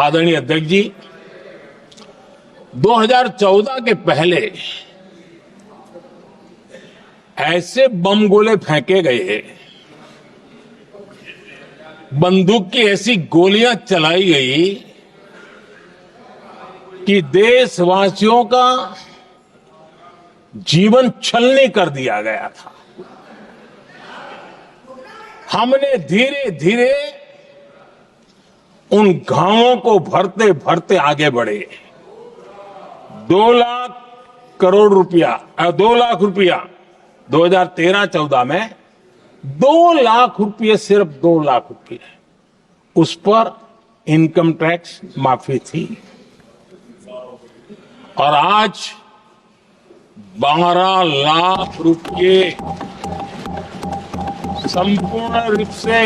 आदरणीय अध्यक्ष जी, 2014 के पहले ऐसे बम गोले फेंके गए, बंदूक की ऐसी गोलियां चलाई गई कि देशवासियों का जीवन छलनी कर दिया गया था। हमने धीरे धीरे उन घावों को भरते भरते आगे बढ़े। 2 लाख करोड़ रुपया 2 लाख रुपया 2013-14 में 2 लाख रुपये, सिर्फ 2 लाख रुपये उस पर इनकम टैक्स माफी थी। और आज 12 लाख रुपये संपूर्ण रूप से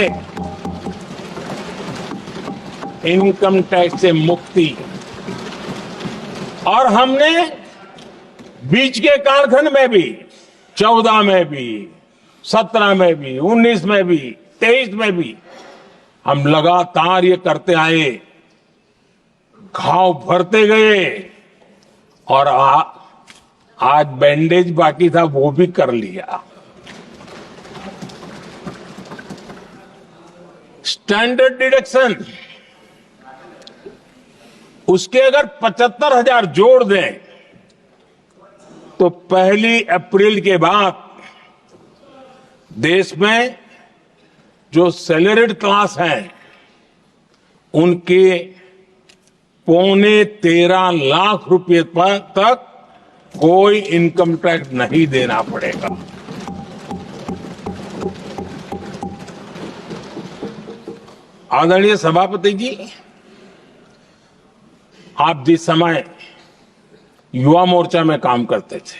इनकम टैक्स से मुक्ति। और हमने बीच के कालखंड में भी 14 में भी, 17 में भी, 19 में भी, 23 में भी हम लगातार ये करते आए, घाव भरते गए और आज बैंडेज बाकी था वो भी कर लिया। स्टैंडर्ड डिडक्शन उसके अगर 75,000 जोड़ दें तो 1 अप्रैल के बाद देश में जो सैलरीड क्लास है उनके 13.25 लाख रुपए पर तक कोई इनकम टैक्स नहीं देना पड़ेगा। आदरणीय सभापति जी, आप जिस समय युवा मोर्चा में काम करते थे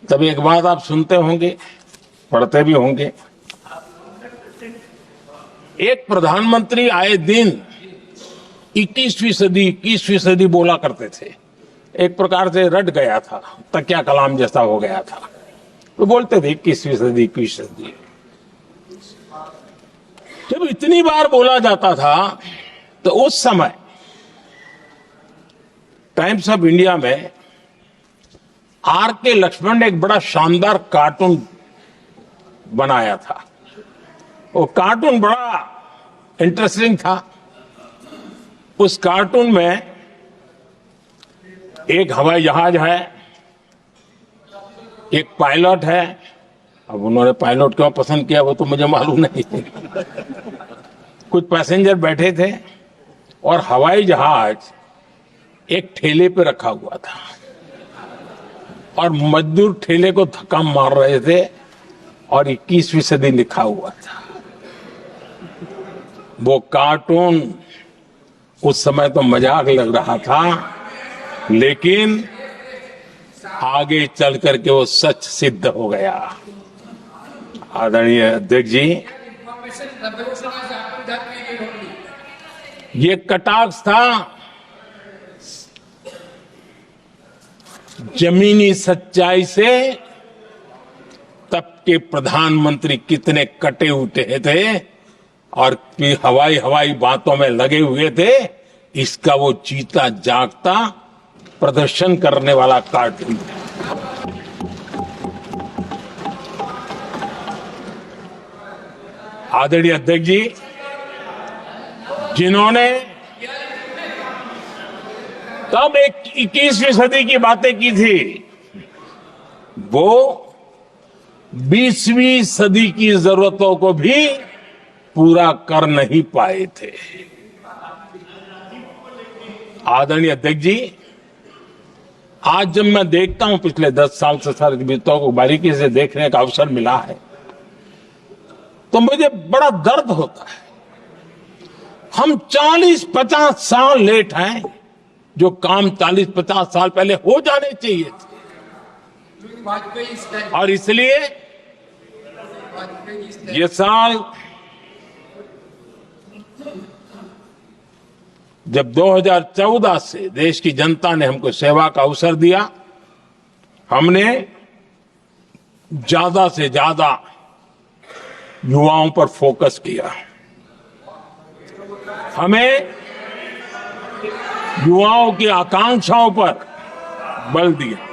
तब एक बात आप सुनते होंगे, पढ़ते भी होंगे। एक प्रधानमंत्री आए दिन 21वीं सदी बोला करते थे। एक प्रकार से रट गया था, तकिया कलाम जैसा हो गया था, तो बोलते थे 21वीं सदी। जब इतनी बार बोला जाता था तो उस समय टाइम्स ऑफ इंडिया में R.K. लक्ष्मण ने एक बड़ा शानदार कार्टून बनाया था। वो कार्टून बड़ा इंटरेस्टिंग था। उस कार्टून में एक हवाई जहाज है, एक पायलट है। अब उन्होंने पायलट क्यों पसंद किया वो तो मुझे मालूम नहीं। कुछ पैसेंजर बैठे थे और हवाई जहाज एक ठेले पे रखा हुआ था और मजदूर ठेले को धक्का मार रहे थे और 21वीं सदी लिखा हुआ था। वो कार्टून उस समय तो मजाक लग रहा था, लेकिन आगे चल करके वो सच सिद्ध हो गया। आदरणीय अध्यक्ष जी, ये कटाक्ष था जमीनी सच्चाई से। तब के प्रधानमंत्री कितने कटे उठे थे और हवाई बातों में लगे हुए थे, इसका वो जीता जागता प्रदर्शन करने वाला कार्टून है। आदरणीय अध्यक्ष जी, जिन्होंने तब 21वीं सदी की बातें की थी, वो 20वीं सदी की जरूरतों को भी पूरा कर नहीं पाए थे। आदरणीय अध्यक्ष जी, आज जब मैं देखता हूं, पिछले 10 साल से सारे बीतों को बारीकी से देखने का अवसर मिला है, तो मुझे बड़ा दर्द होता है। हम 40-50 साल लेट हैं, जो काम 40-50 साल पहले हो जाने चाहिए थे। और इसलिए ये साल जब 2014 से देश की जनता ने हमको सेवा का अवसर दिया, हमने ज्यादा से ज्यादा युवाओं पर फोकस किया। हमें युवाओं की आकांक्षाओं पर बल दिया।